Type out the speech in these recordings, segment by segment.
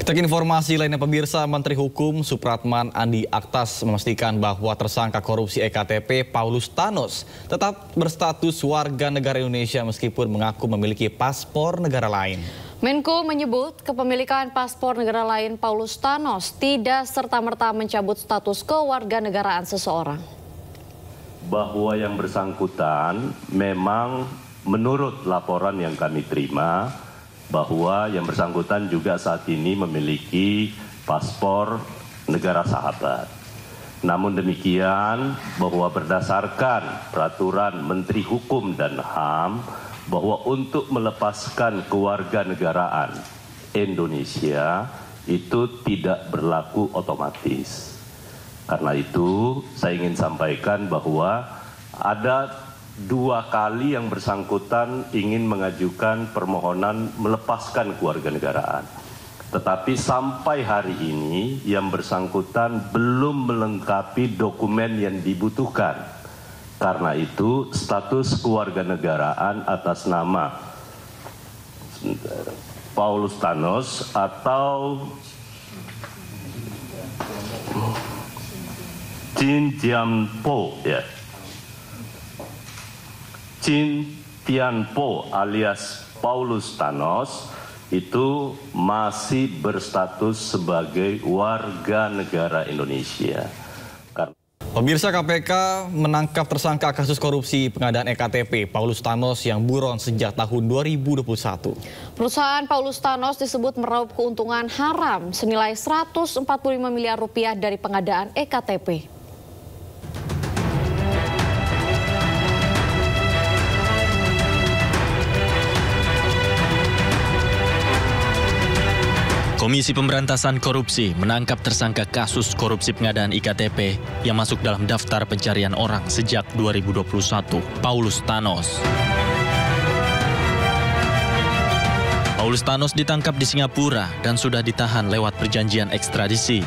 Kita ke informasi lainnya, pemirsa. Menteri Hukum Supratman Andi Aktas memastikan bahwa tersangka korupsi EKTP Paulus Thanos tetap berstatus warga negara Indonesia meskipun mengaku memiliki paspor negara lain. Menko menyebut kepemilikan paspor negara lain Paulus Thanos tidak serta-merta mencabut status kewarganegaraan seseorang. Bahwa yang bersangkutan memang menurut laporan yang kami terima, bahwa yang bersangkutan juga saat ini memiliki paspor negara sahabat. Namun demikian, bahwa berdasarkan peraturan Menteri Hukum dan HAM, bahwa untuk melepaskan kewarganegaraan Indonesia itu tidak berlaku otomatis. Karena itu, saya ingin sampaikan bahwa ada 2 kali yang bersangkutan ingin mengajukan permohonan melepaskan kewarganegaraan. Tetapi sampai hari ini yang bersangkutan belum melengkapi dokumen yang dibutuhkan. Karena itu status kewarganegaraan atas nama Paulus Thanos atau Jin Tianpo, ya. Jin Tianpo alias Paulus Thanos itu masih berstatus sebagai warga negara Indonesia. Pemirsa, KPK menangkap tersangka kasus korupsi pengadaan EKTP Paulus Thanos yang buron sejak tahun 2021. Perusahaan Paulus Thanos disebut meraup keuntungan haram senilai 145 miliar rupiah dari pengadaan EKTP. Komisi Pemberantasan Korupsi menangkap tersangka kasus korupsi pengadaan IKTP yang masuk dalam daftar pencarian orang sejak 2021, Paulus Thanos. Paulus Thanos ditangkap di Singapura dan sudah ditahan lewat perjanjian ekstradisi.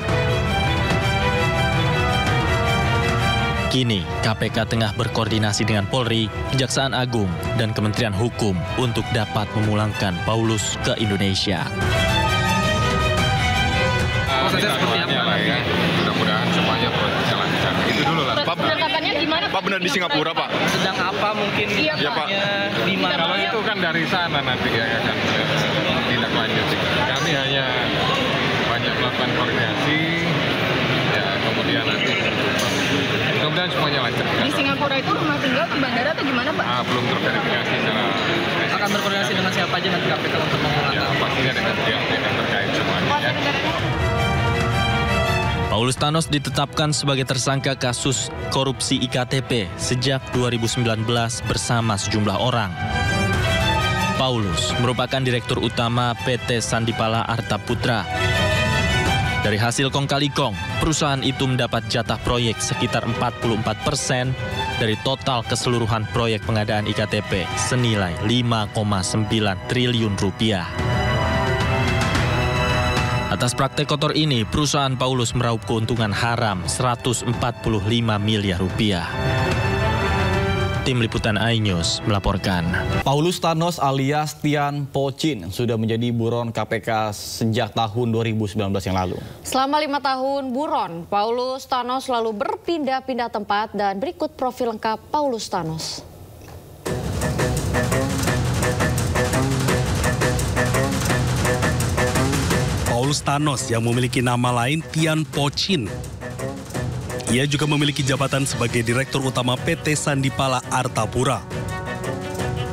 Kini, KPK tengah berkoordinasi dengan Polri, Kejaksaan Agung, dan Kementerian Hukum untuk dapat memulangkan Paulus ke Indonesia. Prosesnya seperti apa ya? Mudah-mudahan semuanya prosesnya lancar. Itu dulu lah. Pak, penangkapannya gimana? Pak, benar di Singapura, Pak? Sedang apa mungkin? Iya, Pak. Di mana? Kalau itu kan dari sana nanti ya kan tindak lanjut. Kami hanya banyak melakukan koordinasi, ya kemudian nanti mudah-mudahan semuanya lancar. Di Singapura itu rumah tinggal ke bandara atau gimana, Pak? Belum terverifikasi secara Akan berkoordinasi dengan siapa aja nanti KPK untuk memulangkan? Ya, pastinya dengan pihak-pihak terkait semuanya. Ya. Paulus Thanos ditetapkan sebagai tersangka kasus korupsi IKTP sejak 2019 bersama sejumlah orang. Paulus merupakan direktur utama PT Sandipala Arta Putra. Dari hasil kong kali kong, perusahaan itu mendapat jatah proyek sekitar 44% dari total keseluruhan proyek pengadaan IKTP senilai 5,9 triliun rupiah. Atas praktek kotor ini, perusahaan Paulus meraup keuntungan haram 145 miliar rupiah. Tim Liputan iNews melaporkan. Paulus Thanos alias Tianpo Jin sudah menjadi buron KPK sejak tahun 2019 yang lalu. Selama 5 tahun buron, Paulus Thanos selalu berpindah-pindah tempat dan berikut profil lengkap Paulus Thanos. Paulus Thanos yang memiliki nama lain Tianpo Jin. Ia juga memiliki jabatan sebagai Direktur Utama PT Sandipala Arta Putra.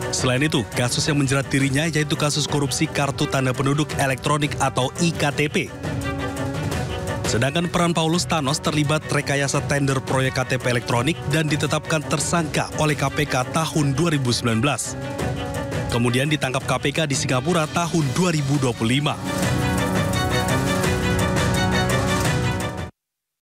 Selain itu, kasus yang menjerat dirinya yaitu kasus korupsi Kartu Tanda Penduduk Elektronik atau IKTP. Sedangkan peran Paulus Thanos terlibat rekayasa tender proyek KTP elektronik dan ditetapkan tersangka oleh KPK tahun 2019. Kemudian ditangkap KPK di Singapura tahun 2025.